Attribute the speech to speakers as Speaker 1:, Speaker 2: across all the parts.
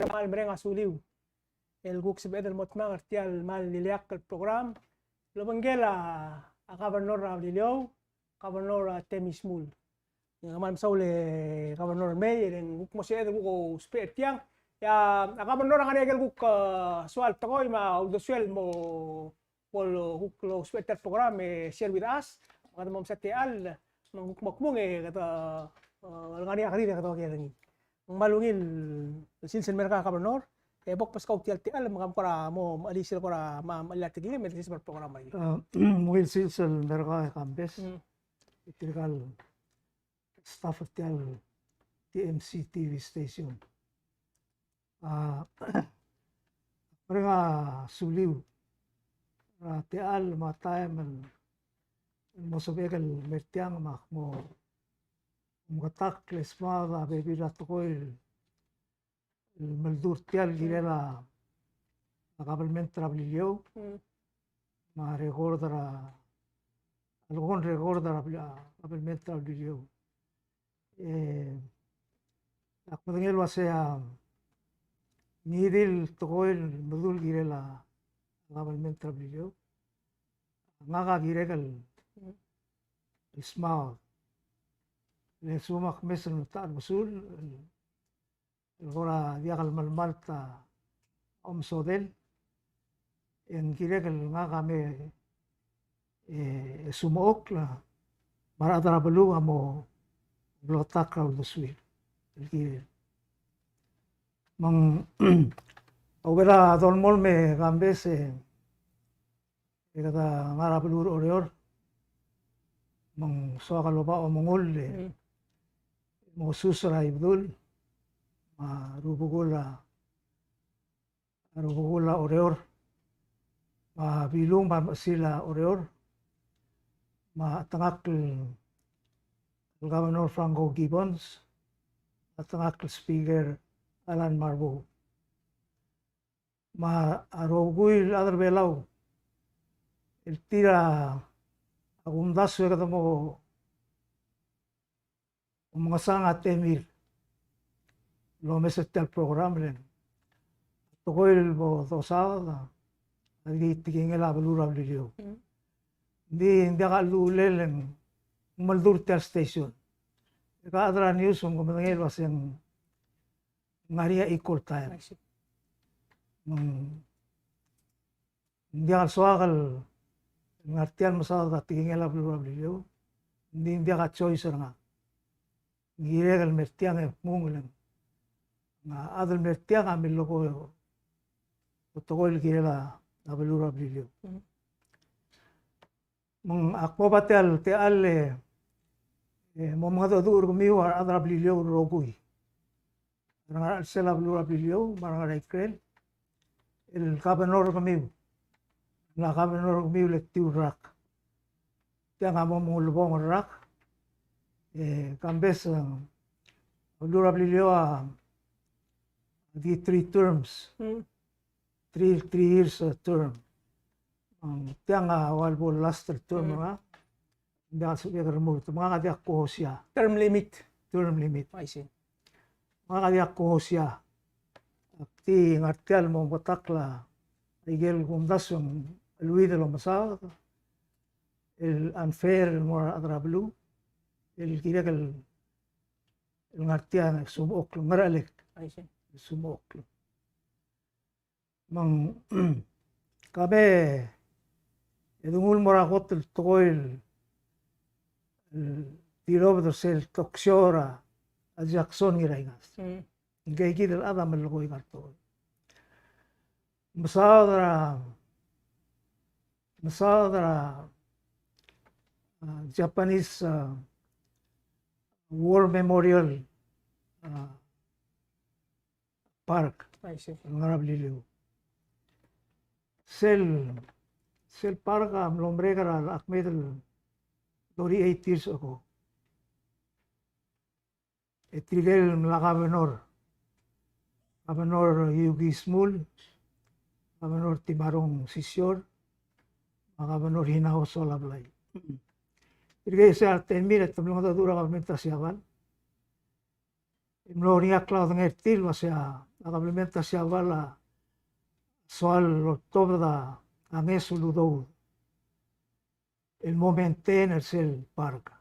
Speaker 1: mal merenga suliw el guk sibed el motma artial mal liliak el program lo bangela a governor Aurelio governor Temismul yang man saule governor May en guk mo siya guk spare tiang ya a governor ang anegel guk sual takoy ma udoswel mo pol guk lo spare program share with us kada mom sa tial mang guk makmung kata ngani akari kata kaya malungil silsil mereka governor bok pas kau tial magam para mo alisil para ma alati gini medis berprogram lagi
Speaker 2: mungil silsil mereka kambes itikal staff tial TMC TV station mereka suliw tial matay man mo sabekal mertiang mak mo mukatak lesmada bebida tokoy maldur tial girela nakabalment trablilyo ma recordara algon recordara kabalment trablilyo akmadangel wasea nidil tokoy maldur girela nakabalment trablilyo ngaka giregal isma sumak mesel taal musul Gora dia kal malmalta om sodel yang kira kal nga kami sumook la maradara belu amo blotak raw duswil kira mang obera dolmol me gambes kata ngara belur oreor mang so kaloba o mongol mo susra ibdul rubugula oreor bilung sila oreor tangak Governor Franco Gibbons tangak Speaker Alan Marbo arogul adar belaw el tira agundaso kata mo mga sangat emir lo mesete al program len tokoy bo tosada agi tiging la belura blilio di ka lulelen maldur tel station ka adra news um kumangel was yang ngaria equal time hindi ka soakal ngartian masada tiging la belura blilio hindi ka choice nga giregal mertiang mungulen na adal mertiang amil loko tokoy girela nabelura blilio mang akpo batel teal mo mga dur kumiu adra blilio rogui nga sela belura blilio marang rekrel el governor kumiu na governor kumiu le tiurak tiang amo mulbong rak kambes belura blilio di 3 terms 3 years term tiang walbo last term nga hindi ka sabi remove mga kadiak ko siya
Speaker 1: term limit
Speaker 2: I
Speaker 1: see
Speaker 2: mga kadiak ko siya ti ngartial mo batakla igel kumdas yung luida lo masa el unfair mo adrablu el kira el ngartian sumok ngaralek
Speaker 1: I see
Speaker 2: sumok mang kami edungul morakot el tokoy tiro do sel toksiora a Jackson ngiraingas ngay kidel adam el lokoy karto masadra Japanese War Memorial Park ngarab liliw sel park lombre kara akmed 38 years ago etrigel mla Governor Yugi Smul Governor Timarong Sisior Governor Hinao Solablay irgay sa 10 minutes tablong dura ka mentas yakan Imloria clau ngertil masya agablementa siya wala soal October da anges uludo el momenten el sel park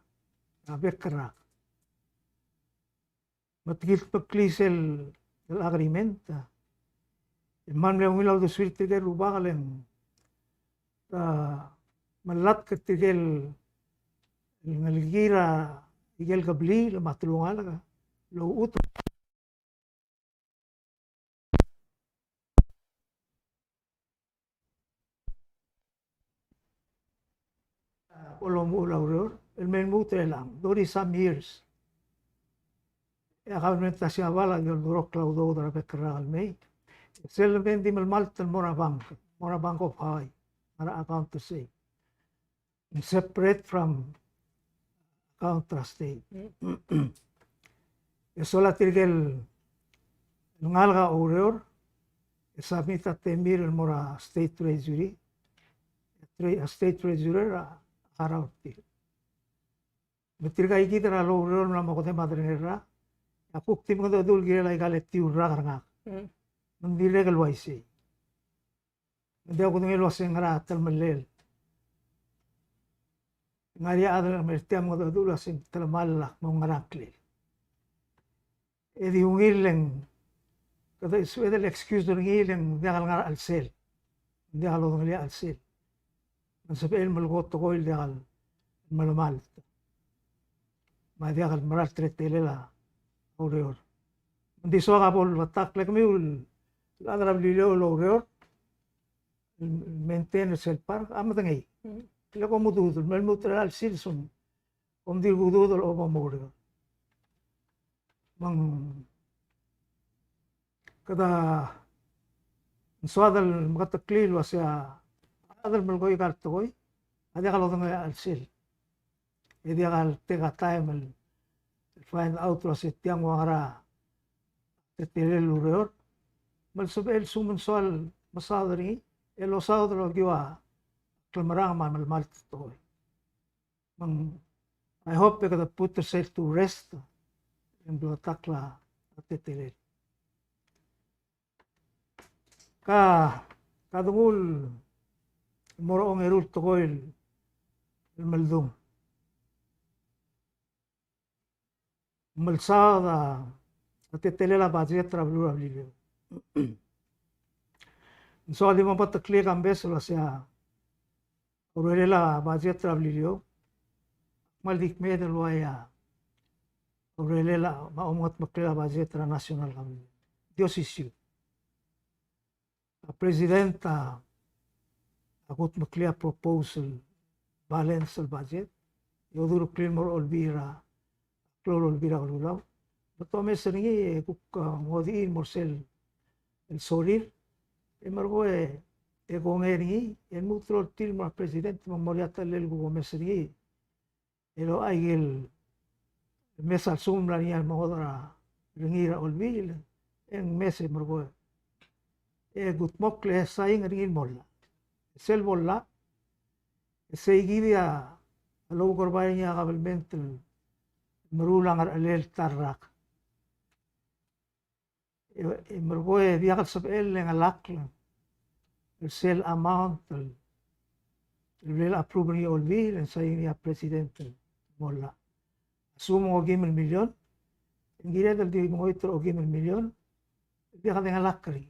Speaker 2: abekra matigil pagklis el agrimenta el man le umilaw do swirte de rubagalen malat ketigel ngalgira igel gabli la matulungan lo uto olom ulauror el men mutelang dori some years agablementa siya wala el durok claudo da bekra al mei sel vendi mal malta mora bank of high para account to say separate from account trustee eso la tirgel ngalga oreor sabita temir el mora state treasury state treasurer arauti betirga ikitra lo oreor na mo kote madrenera akuk tim ko dul gire lai galet ti urra karanga mandire gal waisi dia ko ngel waseng ra tal malel ngari adal mertiam ko dul waseng tal malak mo ngarakle edi ungileng kada iswede el excuse do ngileng dia gal ngar al sel dia lo ngali al sel man sabel malgot to koil dia gal malamal ma dia gal maral tretelela oreor hindi so kapol batak like mi adrab lilo lo oreor maintain el park amatangay kila ko mududol mal mutral silson om dir gududol o mamoreo mang kada suadal makataklil wasya adal malgoy kartoy adi kalau tengah alsil edi akal tega time find out was tiang wangara tetelel ureor mal subel sumun soal masadri el osado lo giwa klamarang mal mal toy mang I hope they could put yourself to rest and do takla tetelel kadungul moroong erul tokoil el maldum malsada tetelela budget travelura bilio so di mo patakli kambes la sia orelela budget travelio maldik medel waya orelela maumot makla budget national kami Dios issue presidenta akut maklia proposal balance el budget yoduro clean olvira kloro olvira olulaw bato me seringi kuk ngodi morsel el sorir emargo e gongeri el mutro tilma president memoriata lel go mesri elo aigel mesa sumra ni al mohodra ringira olvil en mese margo gutmokle saing ringin molla sel molla seigidia lo gorbainya kabelmente merulang alel tarrak mergoe diakat sabel ng alak el sel amount el approve ni olvil en saing ya presidente molla sumo o gimel milyon ngire del di mo itro o gimel milyon diakat ng alak ri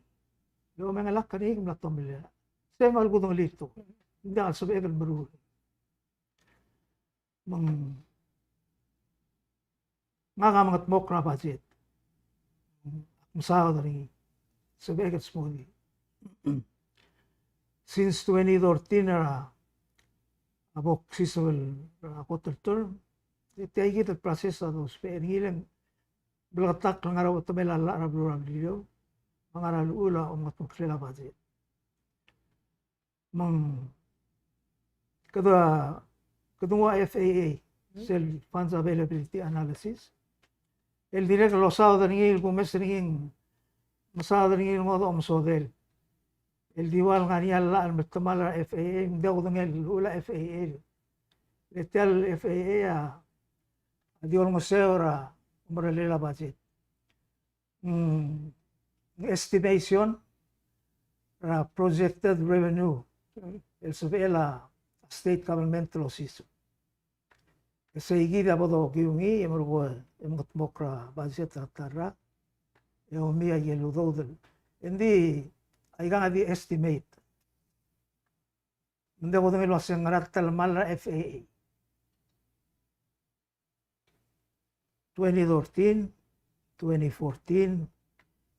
Speaker 2: lo mga alak ri ng latomile sema algo dong lito hindi al sabel meru mang mga mokra budget masao dari sebagai smoothie since 2014 era abok sisol quarter term iti kita proses ato speringilen belaktak lang araw ito may lala na blura video mga nalula o matong sila budget mang kadungwa FAA Self Funds Availability Analysis el direct losado de ningil kumes ningin masado de ningil modo omsodel el diwal nganial la al metamala FAA daw dengan ula FAA letal FAA a diol museo ra umrelela budget estimation ra projected revenue el subela state government lo siso. Kasi igida bodo giungi emorgo emotmokra budget ratara eomia yeludodel. Hindi ay nga di estimate. Hindi ko dumi lo sengratal mala FAA. 2013, 2014,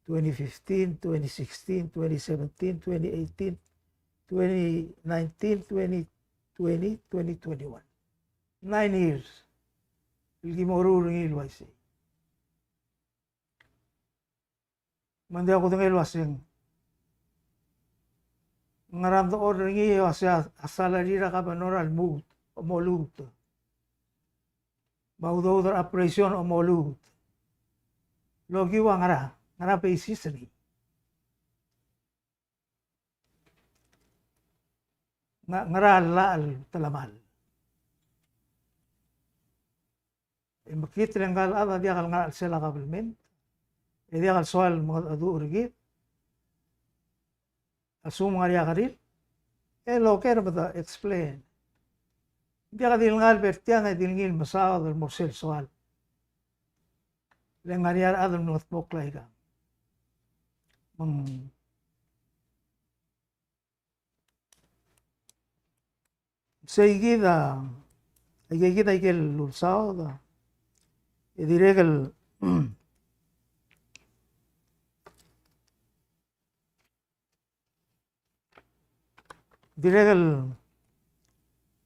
Speaker 2: 2015, 2016, 2017, 2018, 2019, 2020, 2021. 9 years. Ilgimorurung ilwasi. Mandi ako dung ilwasing. Ngaramdo ordering iyo salary ra kabanoral mood o molud. Baudodor operation o molud. Logi wa ngara basis ni. Ngara laal talamal. Makit lenggal ada dia kal ngal sela government. Dia kal soal mo adu urgit. Asum ngaria karil. Lo ker bata explain. Dia kadil ngal bertian ay dilngil masaw del morsel soal. Lengaria ada ngot boklay ka. Seguida hay que el usado y diré que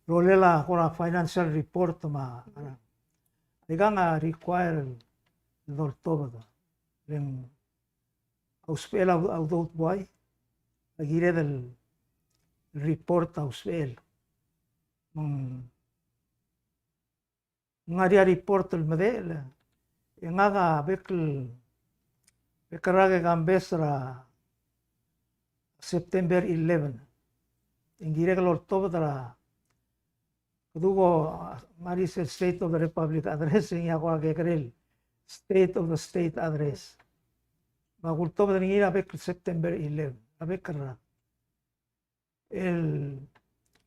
Speaker 2: rolela con financial report ma nga require el doctor len auspel audot boy agire del report auspel ngaria report el medel nga bekrage gambesra September 11 ingire que lor tobra kudugo maris State of the Republic address yang ako kekrel State of the State address magulto ba ngira bek September 11 abekra el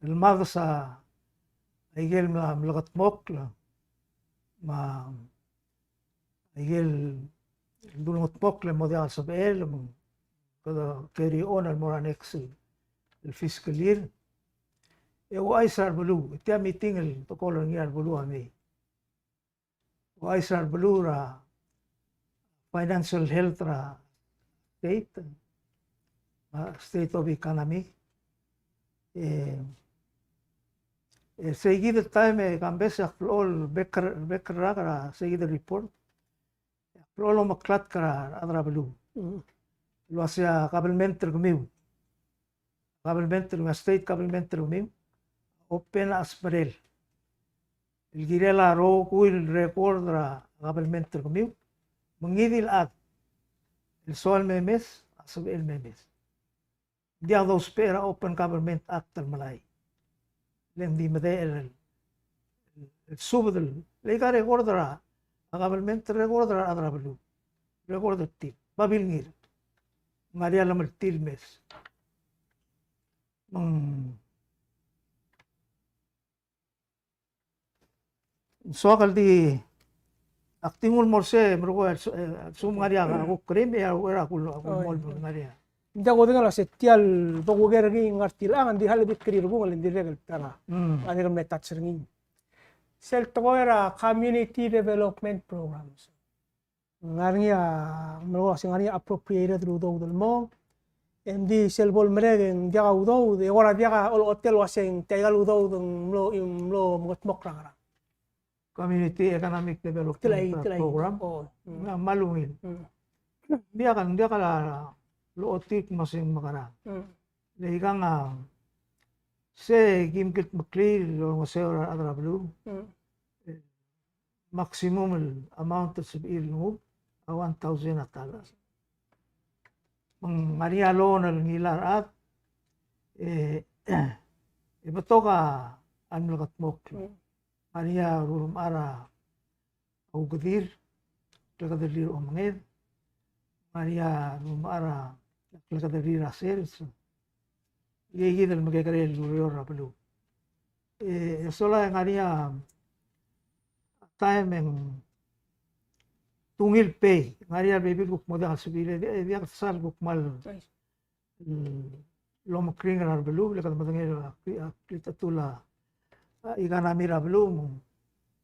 Speaker 2: madsa aigel mlagat mokla ma aigel dulngot mokla model sabel kada carry on al moranex el fiscal year o aisar bulu tia meeting el tokolo ngi al bulu ami o aisar bulu ra financial health ra state of economy seguida time kambes all becker ra seguida report lo maklat kara adra bulu lo hacia government gumiu government state government gumiu open asperel el girela ro kuil record ra government gumiu mengidil at el sol memes asab el memes dia dos pera open government act al malay len di mede el subdel le gare gordra government regordra adra bulu regordra tip babil ngir ngaria lam til mes soal di aktingul morse mergo sum ngaria aku krim ya era aku mol ngaria
Speaker 1: jago dengan la setial bago gergi ngartil ang di hal bikrir bungal di regal tara ani ram metat seringi sel to era community development programs ngarnia mergo singaria appropriated rudo del mo MD selbol meregen dia udo de ora dia ol hotel waseng tegal udo mlo mot mokrangara
Speaker 2: community economic development program malungin dia kan lo otik masing makara lehiga nga se gimkit makli lo masera adra blu maximum amount of ilmu a 1,000 atala Maria lo na ngilar at ibato ka anlakat mok Maria rurum ara ugadir tagadalir o manged Maria numara la kadrira sales yegi del magkakare luro raplu sola ngaria time en tungil pay ngaria baby book moda subile dia sal book mal lom kring raplu la kad matangel kita tula igana mira blum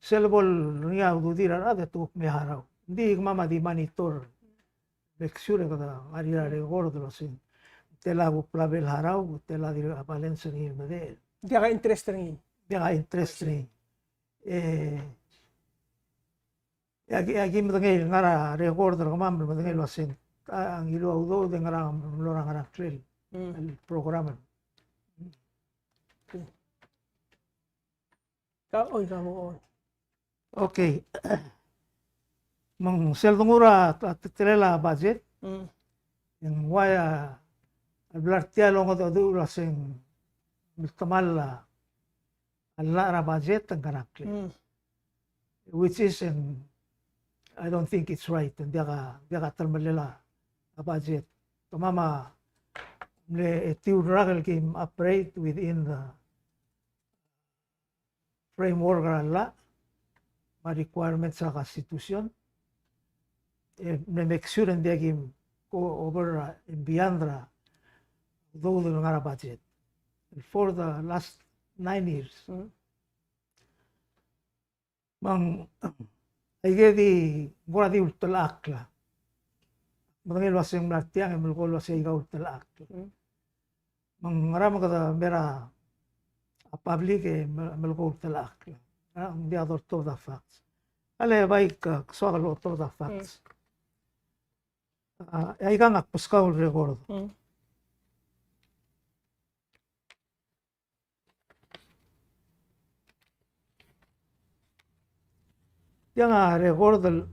Speaker 2: selbol nia udira ada tu me harau di mama di monitor lecture kada aria re gordo lo sin tela bu plabel harau tela di apalen seni mede
Speaker 1: Dia ka interest rin.
Speaker 2: dia ga interest ni agi matangel ngara re gordo ko mam matangel lo sin ang ilo audo de ngara lora ngara trail el programa
Speaker 1: Kamu.
Speaker 2: okay mang seldongura telela budget yang waya albertia longo do dura sen mistamalla alla budget ang kanakli which is I don't think it's right and dia ka talmalela a budget mama le tiuragal kim operate within the framework alla ma requirements sa constitution ne make sure dia kim go over beyond though the ngara budget for the last 9 years mang ay di bora di ultalakla matangil waseng mlatiang emulkol waseng ikaw ultalakla mang ngara kada mera a public emulkol ultalakla ang dia to the facts ale baik soal to the facts ay kang akpuskaw record yang record del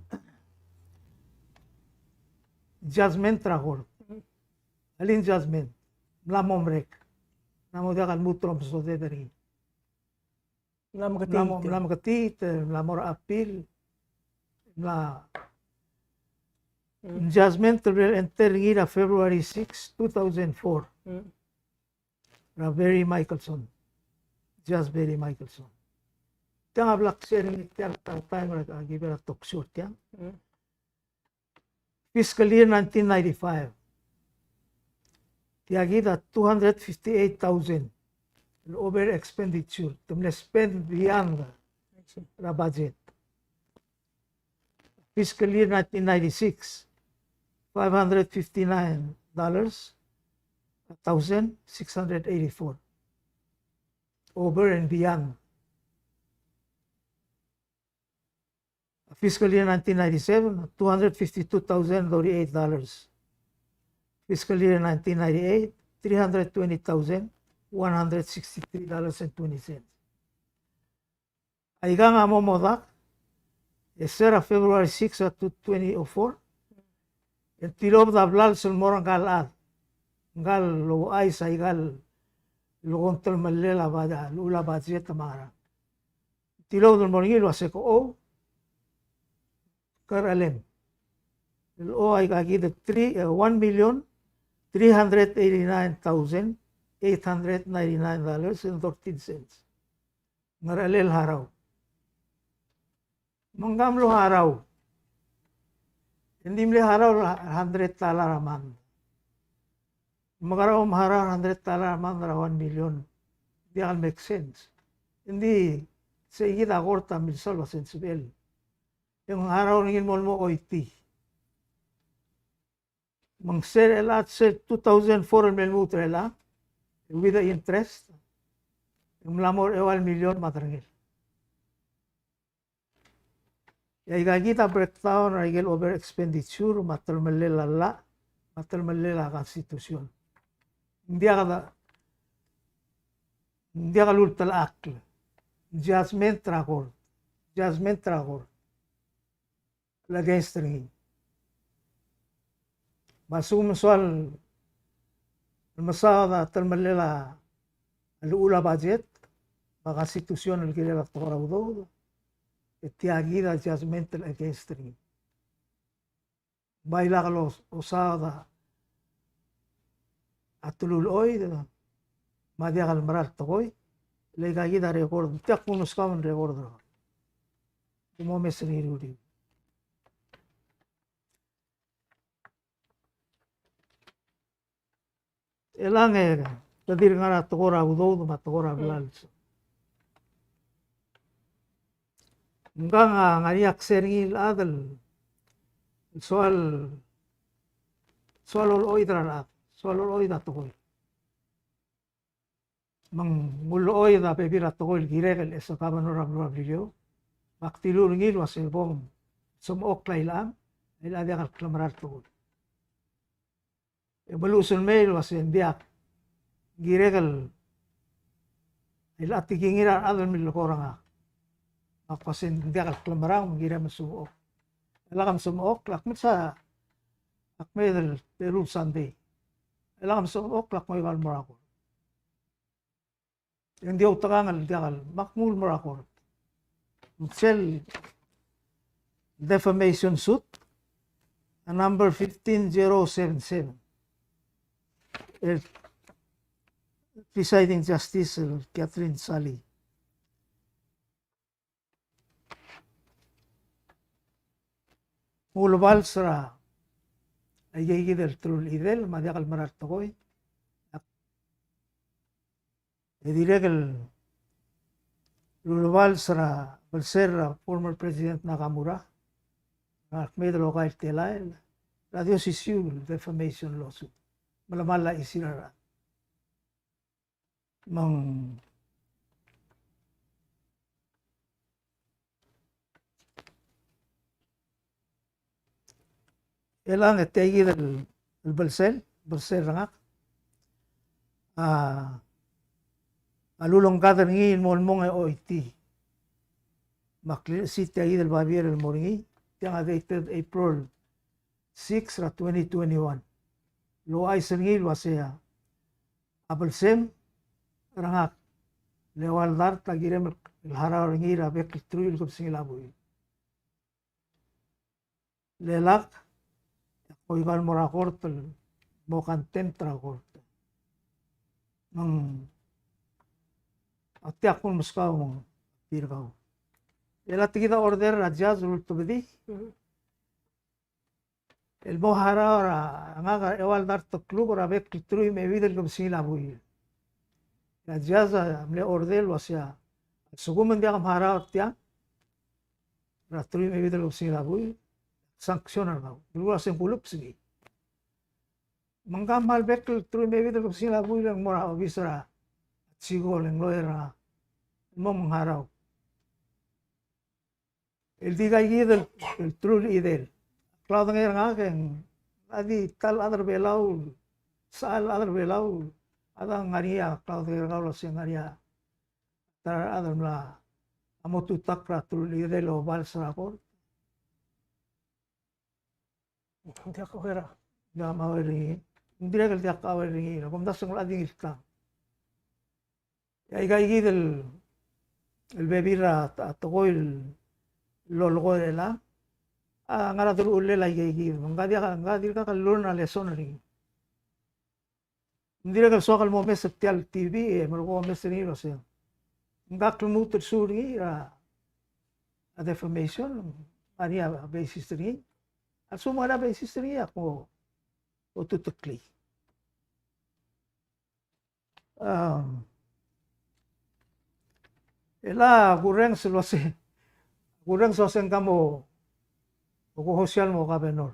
Speaker 2: judgment record alin judgment lamom rek namo dia kan mutrom so dari lam katit lamor appeal la judgment will enter in February 6, 2004. Barry Michelson. Just Barry Michelson. Tiang black sharing tiang time like give a talk short tiang. Fiscal year 1995. Tiagida 258,000 over expenditure. Tumne spend beyond the budget. Fiscal year 1996. $559,684 over and beyond. Fiscal year 1997, $252,038. Fiscal year 1998, $320,163.20. Aiga nga mo modak, Sera February 6, 2004, el tirob da blal sul moran gal lo ay sa igal lo control malela bada lula budget mara tirob del moringil lo hace ko karalem el o ay aquí de 1,389,899.13 ngaralel haraw manggamlo haraw hindi mo haraw $100 a month. Magaraw maharaw $100 a month na 1 million. Hindi can make sense. Hindi sa ikita korta minsal wa sensible. Yung haraw ng ilmol mo oiti. Mang sir elat sir 2004 mil mutrela with the interest. Yung lamor 1 million matrangil. Ya kita breakdown regel over expenditure matal malela konstitusyon. Hindi ka lultal akl. Judgment record. Against ring. Masum soal masada tal malela alula budget baka konstitusyon el kile la toraudo. Tiagida judgmental against me. baila kalos usada atululoy madia kalmaral tokoy lega gida record tiak kunus kaman record mo mesri elang kadir ngara tokora udo ma tokora blal nga ngariak serngil adal soal oloy dara soal oloy da tokoy mang muloy da pepira tokoy giregel eso kabanora blabrilio baktilur ngil wasel bom som oklay lang ila dia kal klamarar tokoy evolution mail wasel dia giregel ila tigingira adal mil koranga akpasin dia kal klamarang gira masuok elakam sumuok lakmet sa akmedel Peru Sunday elakam sumuok lakmoy kal morakor yung dia utakangal dia kal makmul morakor sel defamation suit number 15077 presiding justice Catherine Sally mulbal sra ayay del trul idel madiakal marar tokoy ediregel mulbal sra balser former president Nakamura Ahmed Lokay Telael radio issue defamation lawsuit malamala isirara mang elang etegi del balsel rangak alulong kadar ngin molmong ay oiti makli si tegi del babier el moringi yang dated April 6 2021 lo ay sengil wasya abalsem rangak lewaldar tagirem el harar ngira bek truil kop singilaboy lelak oigal morakortel mo contentra korte mang atiak kun muskaw mong pirgaw ela tigida order rajaz ulto bedi el mo harara nga ewal dar to klub ora bek trui me videl kop singilaboy rajaz amle order wasya sugumen dia kam hara tia ratrui me videl kop singilaboy sanksyonar daw. Dulu asing pulup sige. Mangkamal bekel trui me videl kop singilaboy lang mora obisra sigol ng lawyer mo mangharaw. El digay gidel el trul idel. Claude ngayon nga keng adi tal adar belaw sal adar belaw adang ngariya Claude ngayon nga ulas yung ngariya tar adar mla amotutak ra trul idel o balsa akor.
Speaker 1: Hindi ako kira.
Speaker 2: Hindi ako mawiringi. Hindi na kalti ako mawiringi. Kung dasang lading islang. Igay gidel el bebira tokoy lolgo de la ngara dulu ulle la igay gidel. Ngadir ka kalulun na leson ring. Hindi na kalsokal mo mes tial TV maruko mes rin iro siya. Ngak lumutot suri a defamation. Aniya basis rin. At sumara basis rin ako o tutukli. Ela kurang selesai kamu buku sosial mo kabenor.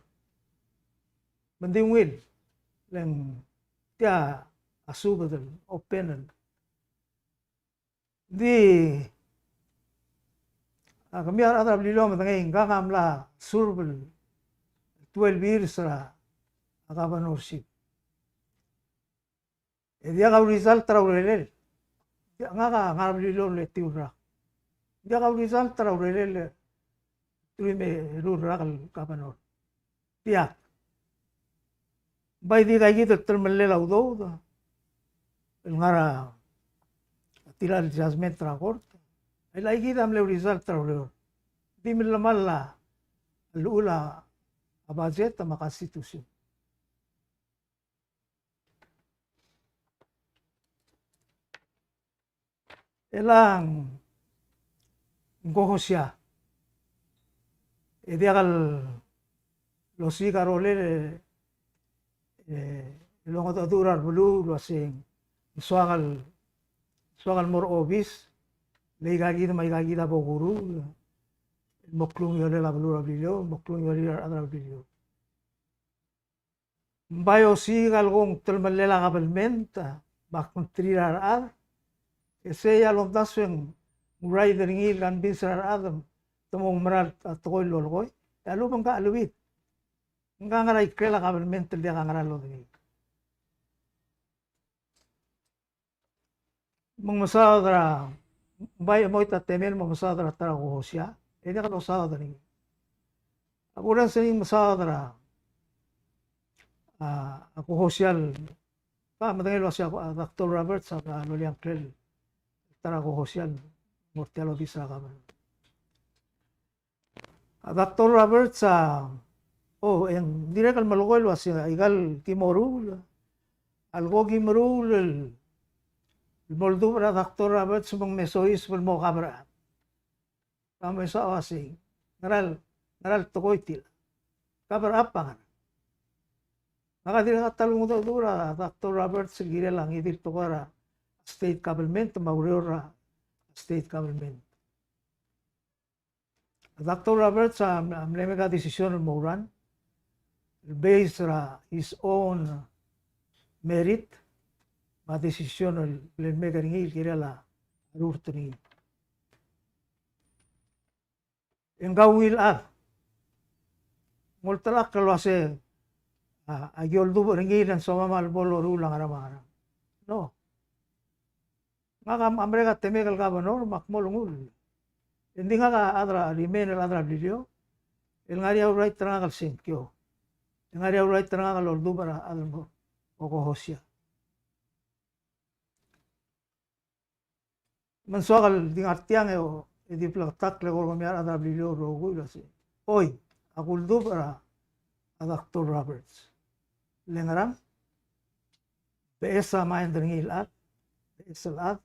Speaker 2: Mendingwil leng dia asu betul open di kami ada beliau mengenai kamla surbel 12 years ra governorship. Dia kau result traurelel. Dia nga beliau letiura. Dia kau result traurelel. Tui me rura kal governor. Dia. Bai di kay gitu termelela udo. Ngara tirar judgment tra court. Ay lagi kita amle result traurelel. Di milamala lula a budget a konstitusyon. Elang goho siya. Edi akal losi karole longot adurar bulu losing suakal mor obis leigagida maigagida boguru moklung yole la bulu rabilio moklung yole adra rabilio. Bayo si galgong telmalela kabelmenta bakuntrirar ad ese ya lontas yang murai deringi kan bisar adam tomong meral tokoy lolgoy lalu bangka aluit nga ngaray krela kabelmenta dia ngara lo deringi mengmasadra bayo mo itatemel mengmasadra tara kohosya ini kan usada deringi apuran sini masadra ako hosyal matangil wasya Dr. Roberts sa Loliang Krel tara ko hosyal mortelo bisa ka man Dr. Roberts en direk al malugol wasya igal kimorul algo kimorul el moldu para Dr. Roberts mong mesois pel mo kabra kamo sa wasi naral tokoitil kabra apa kan Nakadira talong dura Dr. Roberts gire lang idir to para state government mauriora state government. Dr. Roberts mlemega desisyon mauran based his own merit ma desisyon mlemega ringi gire la rurto ni. Engawil multalak kalau ase agyol dubo ringi dan sama malbolo rulang aramara. No. Ngaka Amerika temekal gobernador makmolungul. Hindi nga adra remain adra video. El ngari right trangal senkyo. El ngari right trangal ordu para adro oko hosya. Mensuagal ding artiang di plaktak le gorgomiar adra video rogo ilase. Hoy akuldu para Dr. Roberts. Lengaram beesa main dringil beesa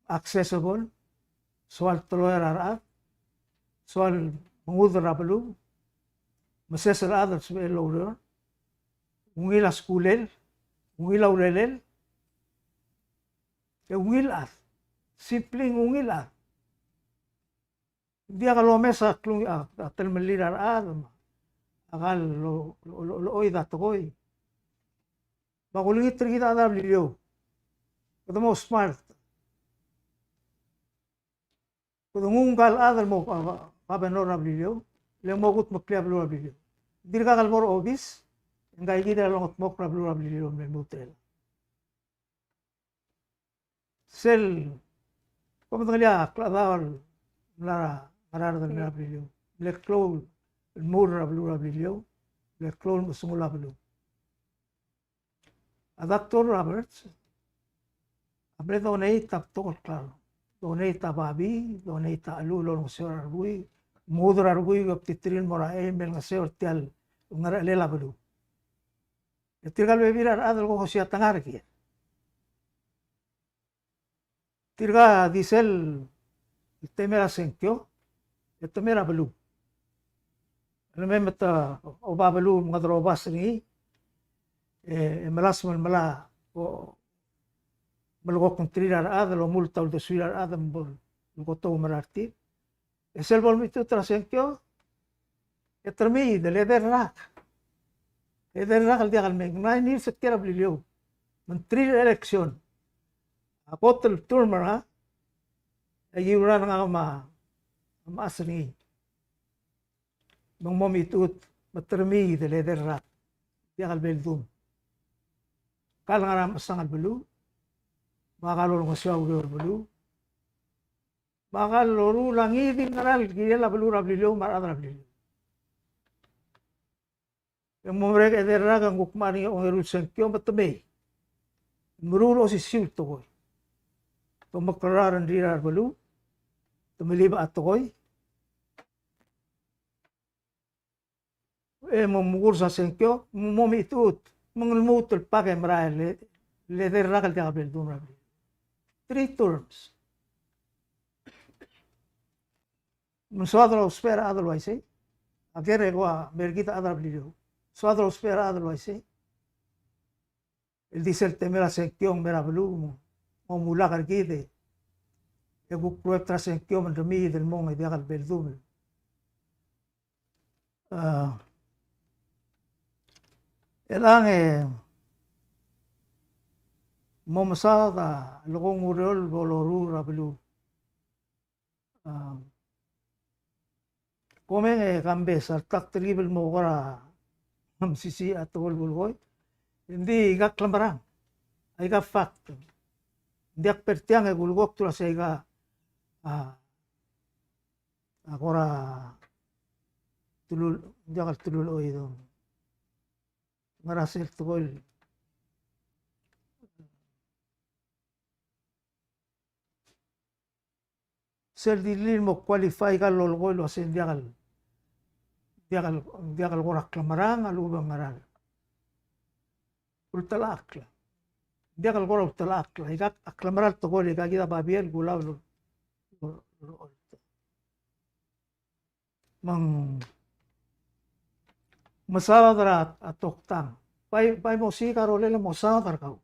Speaker 2: accessible soal toloyar soal mengudra belu mesesel adar sebel lawr ungila skulel ungila urelel ungila simpling ungila dia kalau mesa klung telmelirar akal lo oy datoy bagulit kita ada beliau ketemu smart ketemu ngal ada mo pabenor beliau le mogut maklia beliau dirga kal mor obis ngai kita longot mok beliau memutel sel como tengah kladar lara arar del beliau le cloud el murra blura brillo, le clon musungula blu. A Dr. Roberts, abre donate tokol claro. Donate babi, donate alulo ng seor arguy, mudra arguy gap titrin mora emel ng seor tial ngara lela blu. Tirgal bebirar adal ko siya tangar ki. Tirga diesel temera senkyo, temera blu. Remember o babalu mga drobas ni malas mala o malugok ng trirar adal o multa o desuirar adam bol lugoto mararti esel bol mito trasenkyo etermi de leder rak al dia kalmeng na ni sekira blilyo menteri eleksyon apotel turmer ay yuran nga maasni Bang momitut matermi de leder rak dia kalbel dum kal ngaram sangal belu bakal orang masya belu bakal loru langi din ngaral gila la belu rablilo mar rablilo yang mereka eder rak ang gukmani ang erusan kyo matme murulo si silto ko tumakararan dirar belu tumiliba at koy mugur sa senkyo momitut mengulmut el pakai merail le derrakal dia kabel dum rabli 3 terms Nosotros espera otherwise agar gua merkita adar beliau nosotros espera otherwise el dice el temera senkyo mera belu mo mula kargide e gu proektra senkyo mendemi del mong dia kabel dum elang momsada logong urol boloru rabelu komen kambes tak teribel mo kora sisi atol bulgoy hindi gak lambarang ay ga fact hindi ak pertiang e gulgok tura sa iga akora tulul jakal tulul o ito marasel tukol sel dilil mo qualify ka lolgoy lo asen diakal korak lamarang alubang maral ultala akla diakal korak ultala akla ikak aklamaral tukol ika kita babiel gulaw lo mang masaladra atoktang pai mo si karole la mosaladra kau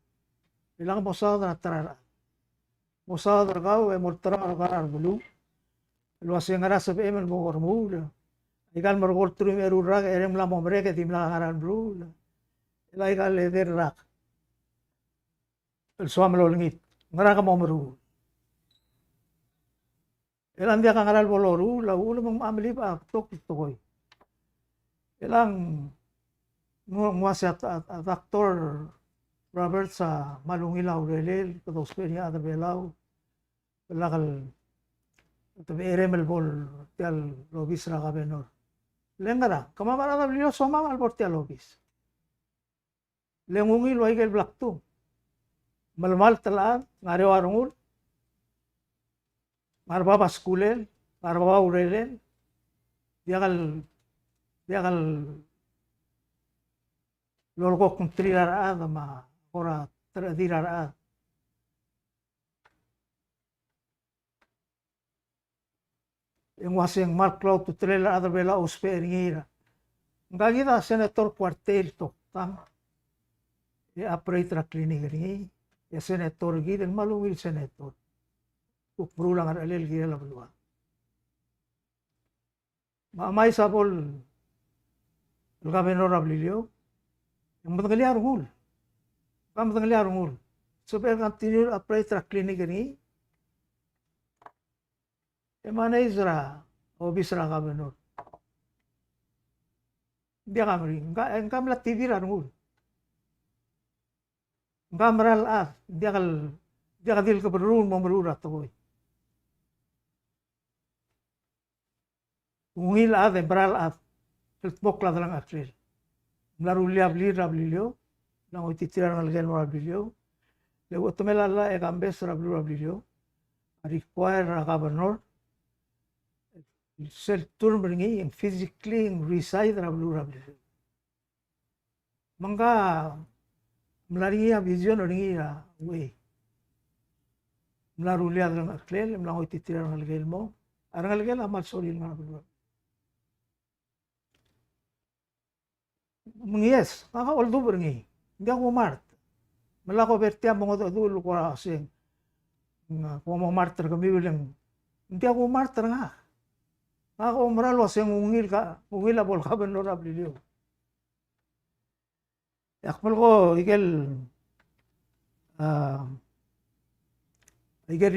Speaker 2: ilang mosaladra tarara mosaladra kau e mortara karar bulu lo asing ara sa emel mo gormula ikan mergol trum erurag erem la mo mereka timla ngaran bulu ila ikan leder rak el suam lo lengit ngara mo meru elang dia kangaral boloru la ulo mong amli ba tok tokoy elang nguasat aktor Robert sa malungilaw relel kados penya ada belaw lakal tabi eremel bol tial lobis ra kabenor lengara kamamara da blio soma mal bor tial lobis lengungi lo igel blaktu malmal talaan ngare warungul marbaba skulel marbaba urelen diakal lolgo kuntrirar ma ora tradirar yang wasing Mark Cloud to trailer other bela usperingira ngagida senator quartel to tam e operator clinic ri e senator giden malungil senator ukrulang ar alel gila balwa mamay sabol el gobernador Abilio yang matangaliar ngul matangaliar ngul supaya continue operator clinic ni emana Isra obisra gobernador dia kamri engkam la TV ngul engkam ral dia kadil keperluan mau berurah toy ungil beral bokla dalang akril mlarulia rablilio lang ititiran algen rablilio le otomela la e gambes rablilio require a governor sel turn bringi and physically reside rablilio mangga mlaria vision ringi we mlarulia dalang akril lang ititiran algen mo arang algen amal solil rablilio mengies maka oldu berngi dia ko mart malako bertia mo dul ko asing ko mo mart kami bilang dia ko mart nga ako umral wasing ungil bol ka ben lora blilio yakmal ko igel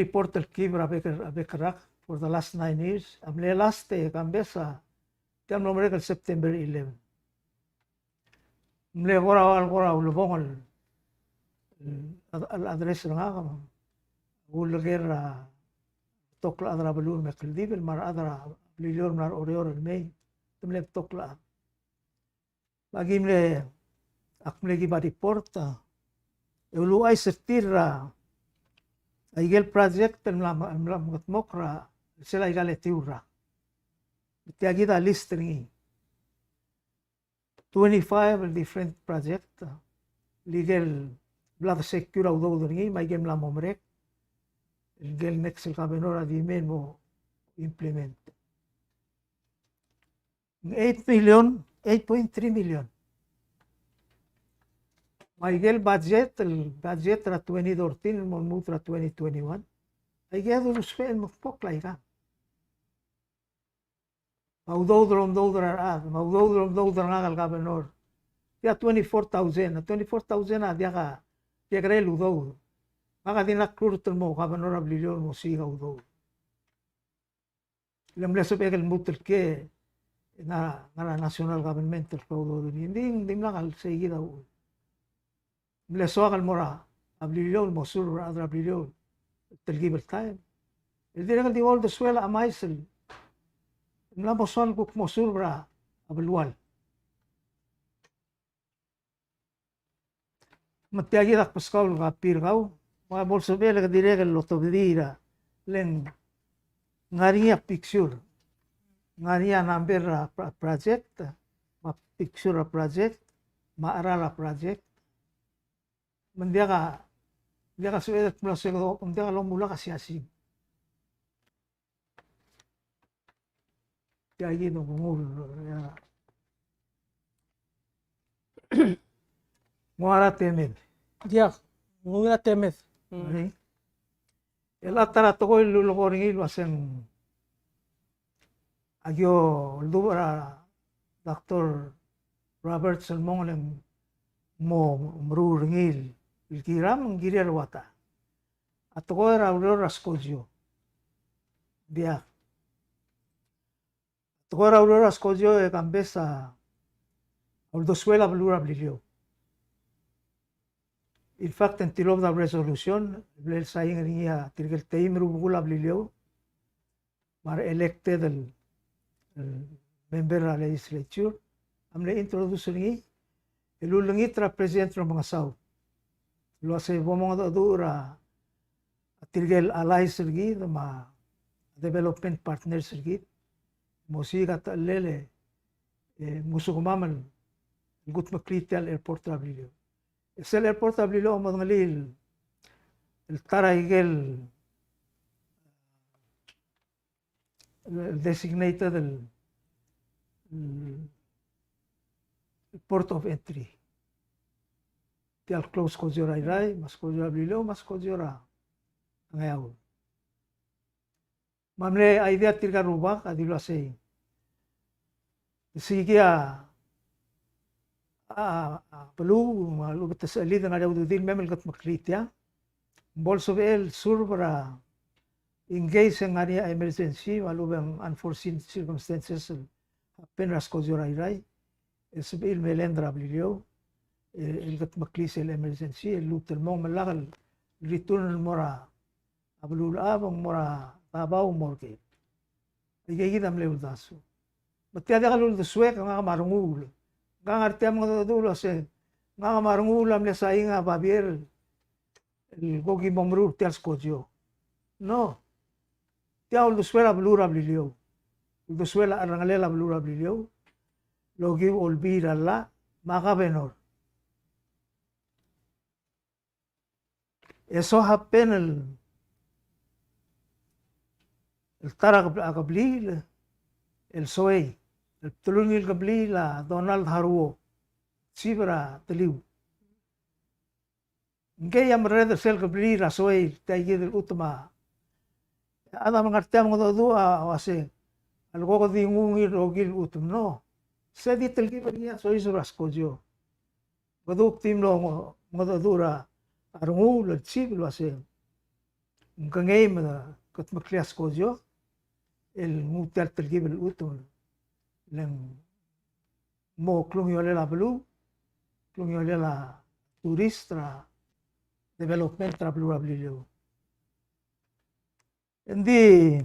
Speaker 2: report el kibra bekerak for the last 9 years amle last kambesa tiam nombre el September 11 mle gora ulubong al address nga kam ulger tokla adra balur mekldivel mar adra blilor mar orior may tumle tokla lagi mle akmle gi badi porta ulu ay sertira aigel project mlam mokra sila igale tiura tiagida list ni 25 different project legal blood secure au do ngi may game la momrek legal next el cabenora di men mo implement 8 million 8.3 million may gel budget el budget ra 2014 mo mutra 2021 ay gado uspe mo poklay ka maudodrom dodra nga gabenor dia 24,000 dia ka dia kare ludo maka dinaklur mo gabenor ablilyon mo siga udo lam leso pegel mutel ke na national government el udo hindi nakal seguida leso akal mora ablilyon mo sur adra ablilyon telgibel time el dire di wol de suela amaisel na moson kuk mosur bra ablual matiagi dak paskol ga pirgau ma bolso bele dire ke lotobdira len ngaria picture ngaria number project ma picture project ma arala project mendiaga dia suedet prosego mendiaga lo mula kasiasi allí no mul muara temed
Speaker 1: dia ngura temet
Speaker 2: el atara to el logoringi lo hacen agio dubara doctor Robert Salmon mo mruringil il kiram ngirer wata atko era aurora scoggio dia Tokora aurora scoggio e cambesa al dosuela blura blilio. In fact, en tilov da resolution, blel saing ringia tirgel teim rubugula blilio, mar elected el member la legislature, amle introduce ringi, el ulangitra president ng mga sao. Lo ase bomong dura tirgel allies ringi, ma development partners ringi, Musiga lele musukumaman gut makliti al airport ablilo. Sel airport ablilo madangalil el taraigel designated el port of entry. Ti al close ko rai mas ko ablilo mas ko jora ngayaw. Mamle idea tirga rubak adilo asay. Sige perlu malu betas ali dengan ada udin memel gat makritia. Bolso el sur para engage en area emergency malu bang unforeseen circumstances penras ko rai. Sebil melendra blilio el gat maklis el emergency el lutel mong malagal return mora ablul abang mora tabaw morke. Igigidam leudaso. Matiada kalul de suek nga marungul. Nga artiam nga dulo se nga marungul am sa inga babier el gogi momrur tial skojo. No. Tiaul de suela blura blilio. De suela arangalela blura blilio. Logi olvida la magabenor. Eso happen el tara kabli el soy el tulungil kabli la Donald Haruo sibra teliu ngey am red sel kabli la soy tayi del utma ada mangartiam ngodo ase algo di ngungi rogil utum no se di telgi bania soy suraskojo goduk tim lo ngodo dura arungul el siblo ase ngey ma kat maklias kojo el mutar tergibel utun leng mo klungyo la blu klungyo la turistra development tra blu ablilio endi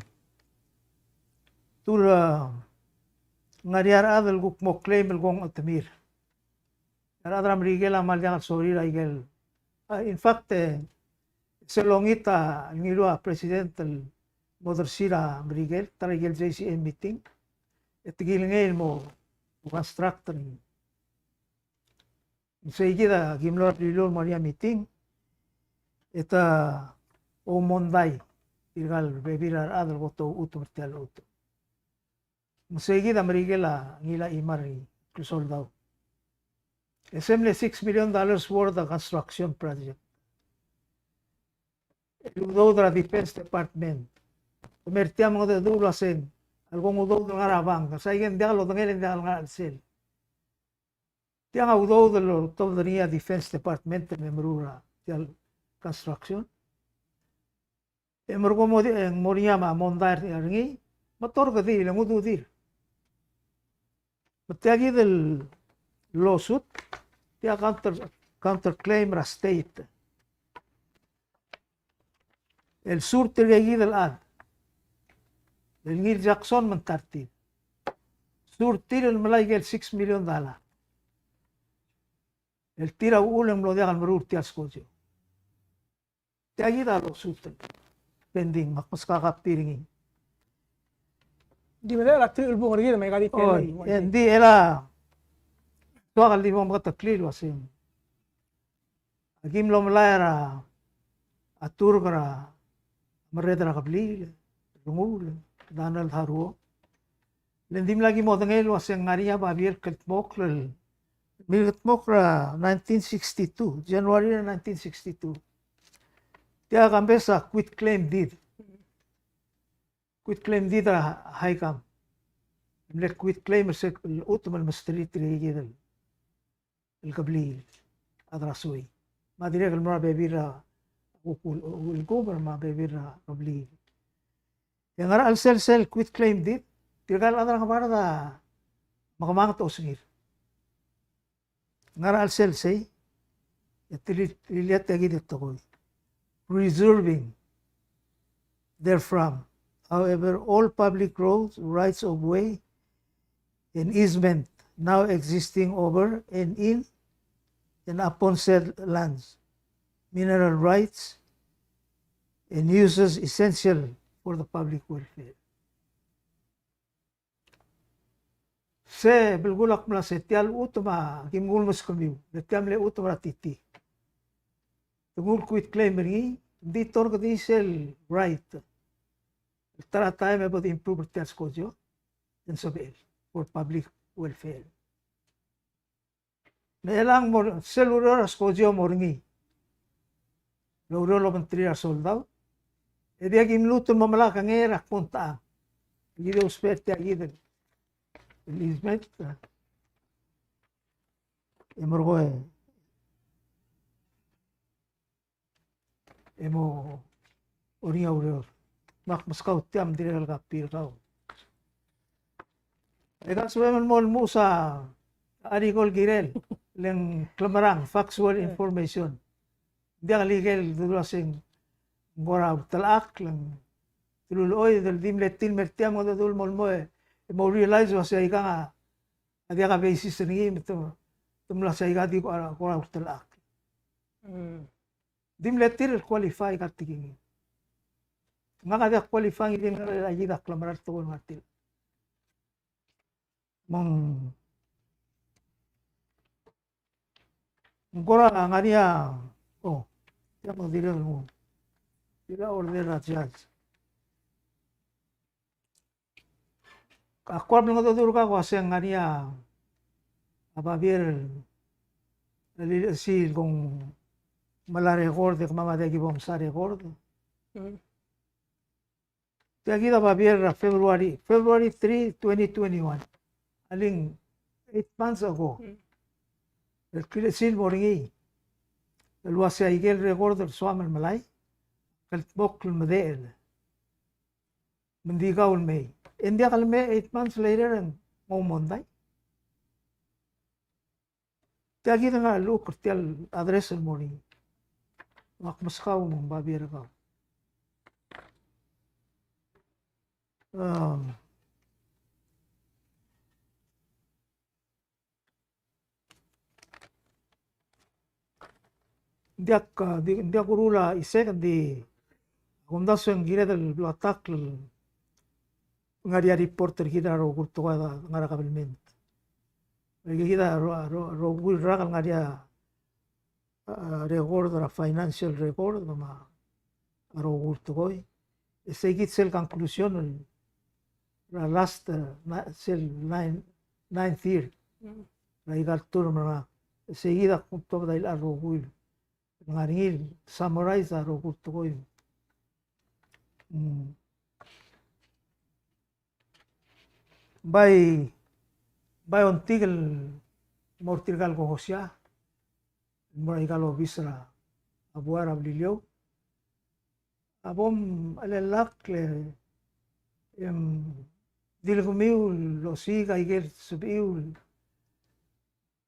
Speaker 2: tura ngariar adel guk mo claim el gong atmir adram rigel amal yang sorry rigel in fact selongita ngilua president el Modorsira Brigel, tarigel JCM meeting, at tigil ngayon mo constructing Seigida gimlo rilol Maria meeting. Eta o monday irgal bebirar adal goto uto bertial uto. Seigida merigela ngila imari soldado. Assembly $6 million worth of construction project. Udou da Defense Department. Mertiamo de dulo asen. Algún udou ng arabang. Saigen dialo dangelen dial nga sel. Tiang udou de lo todania Defense Department memrura dial construction. Emorgo mo en moriama mondar ringi. Motor gadi lang ududir. Matiagi del lawsuit. Tia counterclaim ra state. El sur tiregi del ad. El ngir Jackson mentarti. Sur tir el malay el $6 million. El tira ulem lo dejan merur ti askojo. Tia da lo sutel. Pending mas kakapiringi.
Speaker 1: Di ba la tri ulbong rigid may galit
Speaker 2: Oy, hindi era tuagal di mo mataklil wasim. Agim lo malayara atur kara mereda kabli rungul danal haruo. Lendim lagi mo dangel waseng ngaria babir ketmok lel milkmok ra 1962 January 1962. Tiya kambesa quit claim deed. Quit claim deed ra haikam. Le quit claim se utmal mastri trigidel. El kabli adrasui. Ma direk el mora bebira ukul gober ma bebira kabli. Yang ara al sel quit claim deed. Tirgal adra kabara da makamangat osngir. Ngara al sel say lihat lagi dito ko. Preserving therefrom, however, all public roads, rights of way, and easement now existing over and in and upon said lands, mineral rights, and uses essential for the public welfare. Se bilgulak mla se tial utuma kimgul mas kamiu, tiam le utuma titi. Tungul quit claim ringi, di torgo di sel right. Tara time about the improved tax code and so for public welfare. Melang mo cellular code mo ringi. Loro lo mentri soldado. E dia gimluto mamala kangera punta. Gido sperte agiden. Elismet. Emorgo emo oringa ureur. Mak maskaw tiam direl kapir kau. Ega suweman mol musa arikol girel leng klamarang factual information. Dia kaligel dulasing gora talak leng tululoy del dimletin mertiam ngoda dul mol mo mo realize was ay ka adia ka basis ni ito tumla sa igadi ko gora talak. Dimletir qualify katiging. Nga kada qualify din nga ayida klamarar to ngatil. Gora nga niya ya mo dire mo. Dila order na judge. Ako lang natuturo ka ko kasi nga niya ababir si kung mala record de mamade ki bom sa record. Kaya kita babir February 3, 2021. Aling 8 months ago. El kilesil moringi. El wasi aigel record del suamal malay. El bok medel. Mendigaw el may. India kalme 8 months later ang monday. Kaya kita nga look tial address el moringi. Makmaskaw mong babir ka. Hindi ako rula isek di akundaso yung gira del attack nga dia reporter kita ro kurto ka nga kabilment. Kita ro rakal nga dia record ra financial record ma arogul tokoy. Seguit sel conclusion ra last sel ninth year. Ra igaltur mga seguida kunto dahil arogul. Ngaringil summarize arogul tokoy. By ontigel mortirgal ko hosya. Mura igalo bisra abuar ablilyo. Abom alalak le dilgumiul lo siga igel subiul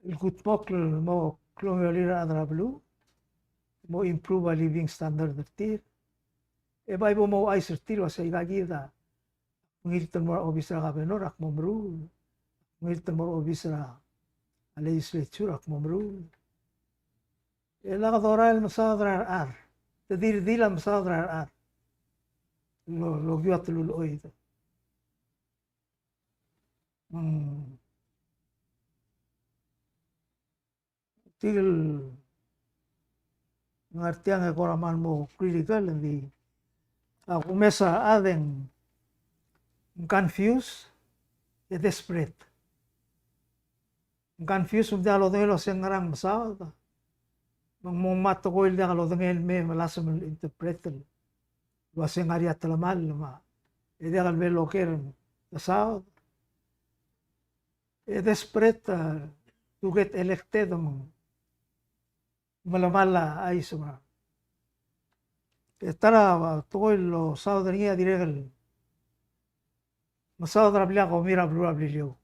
Speaker 2: il kutmok mo klongalira adrablu mo improve a living standard tir. E bay bo mo ay sertir wa sa igagida ngirtan mo obisra gobernador ak momru ngirtan mo obisra a legislature ak momru. Elakadora masadrar ar. Tedir dilam masadrar ar. Lo gyat luluoy. Tigil ngartiang e koraman mo critical hindi ako mesa adeng confused e desperate. Confused um dialo delo sengarang masada. Mato ko ilya kalau dengan me malasa mal interpreter wase ngaria talamal ma ede al me loker sao e desperate to get elected malamala ay suma tara to lo sao denia diregal masao drablia ko mira blua blio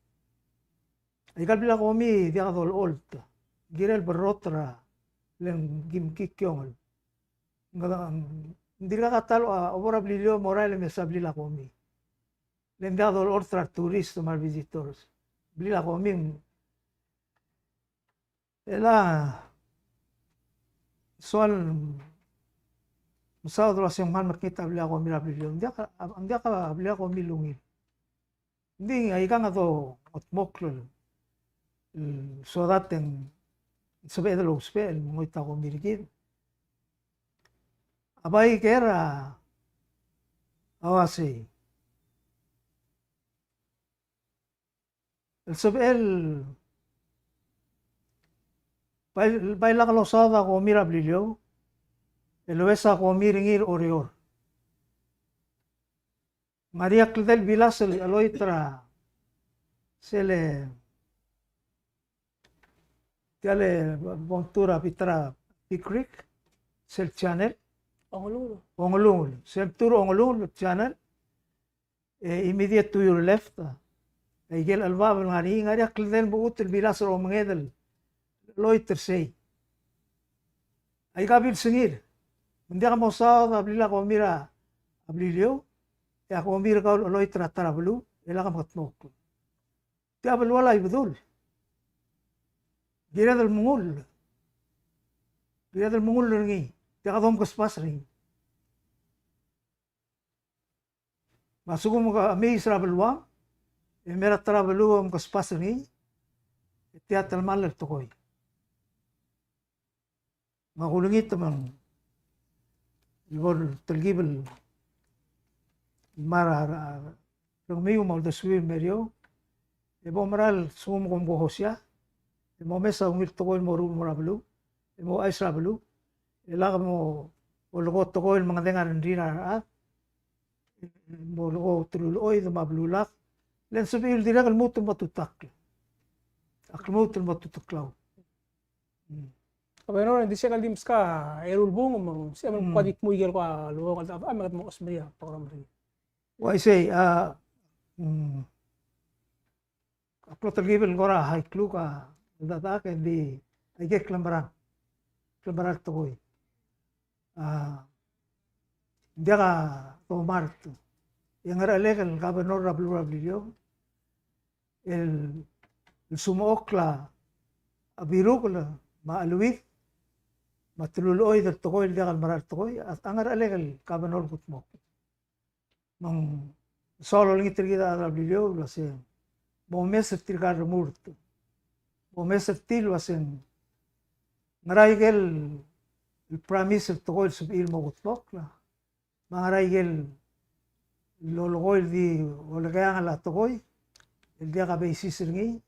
Speaker 2: ay kalbila ko mi dia dol old girel berotra len gimkik kyong hindi ka katalo obra blilio morale me sablila komi len dado ortra turist mal visitors blila komi ela soal masao dro sing man makita blila komi la blilio hindi ka blila komi lungil hindi ay ka nga to otmoklo so daten sabi ito spell mo ita ko mirigin. Abay kera awasi. El sabi baila kalosada ko mira blilyo. El wesa ko miringir orior. Maria Cledel Vilasel aloitra sele tiale bontura pitra Creek sel channel ongolul sel turo ongolul channel immediate to your left igel albab ngari aklen buut el bilas ro mangedel loiter sei ay gabil singir hindi ka mo sa ablila ko mira ablilyo ya ko mira ka loiter tarablu ela ka matnok tiabel wala ibdul Gira del mungul ringi. Tiaka dom kaspas ring. Masuko mo ka amis rabelwa. E mera trabelu am kaspas ringi. Tiat talmal tokoy. Makulungit tamang. Ibor talgibel. Mara rumiyo mal deswi merio. Ebo maral sum kom kohosya. Mo mesa ungir tokoy mo ru morablu mo ay rablu ila mo logo tokoy mga dengar ndina mo logo truloy do mablulak len sabil dira kal mutu matutak akmutu matutuklaw
Speaker 1: Kabeno hindi siya kalims ka erul bung mo siya man kwadik mo igel ko luwa ka magat mo osmeya program rin.
Speaker 2: Why say aklo talgibel gora high clue ka datake di ayke klambaran tokoy dia ka tomart yang era legal gobernador rablilyo el sumookla abirukla maaluwit matululoy del tokoy dia kalmarar tokoy at ang era legal gobernador kutmo mang solo lang itrigida rablilyo kasi mo mes tirgar murto o mesel til wasen ngaraigel البراميس التقول سبيل موتوك لا ما ngaraigel lologoy di olagaya la tokoy el dia ka basis ngi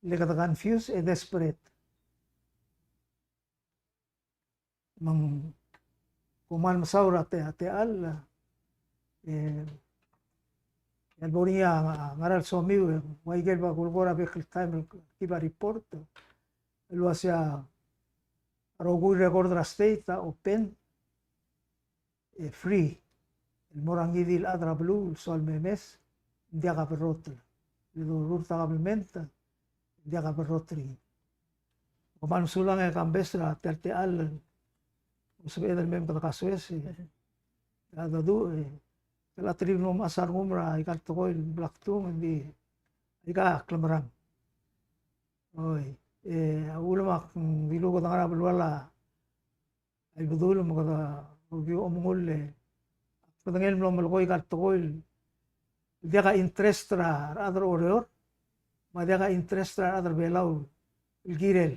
Speaker 2: le ka confused e desperate mang kuman masaura te al el bonia ngaral somiu waigel ba gulgora be time kiba report lo hacia rogui recordra state open free el morangidil adra blue sol memes dia ka perrotl lo rurta kabelmenta dia ka perrotri kuman sulang e kambesra terte al usbe del mem ka kaswes ada du la tribu no masar ngumra ikat tokoy blaktung di ika klamarang oi ulama bilugo tangara bulwala ay budul mo ka review omungol patangel mo malkoy ikat tokoy dia ka interest ra other order ma dia ka interest ra other belaw ilgirel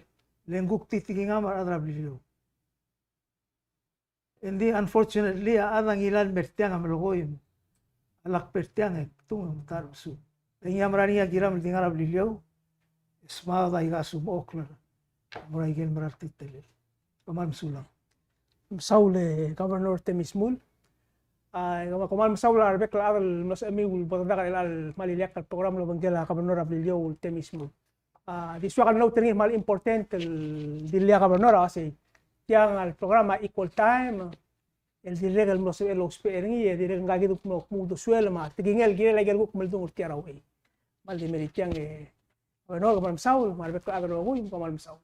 Speaker 2: lenguk titinga mar other bilio hindi unfortunately adang ilan mertiang amalkoy alak pertiang tung tarsu tengia marania giram tingara bilio smada iga sumokla muraigel marartitele kamal sulang
Speaker 1: Saul Governor Temismul kuman Saul arbek la al mas amiul batadaka al maliliak al program lo bangela Governor Abilio Temismul diswa kan no tengi mal important el dilia Governor kasi yang al programa equal time el direga el mos el osperingi e direga ngagi du mo mudo suel ma tigingel gire la gelgu mal dung tiara we mal di meritiang Governor Saul marbek la agro go kuman Saul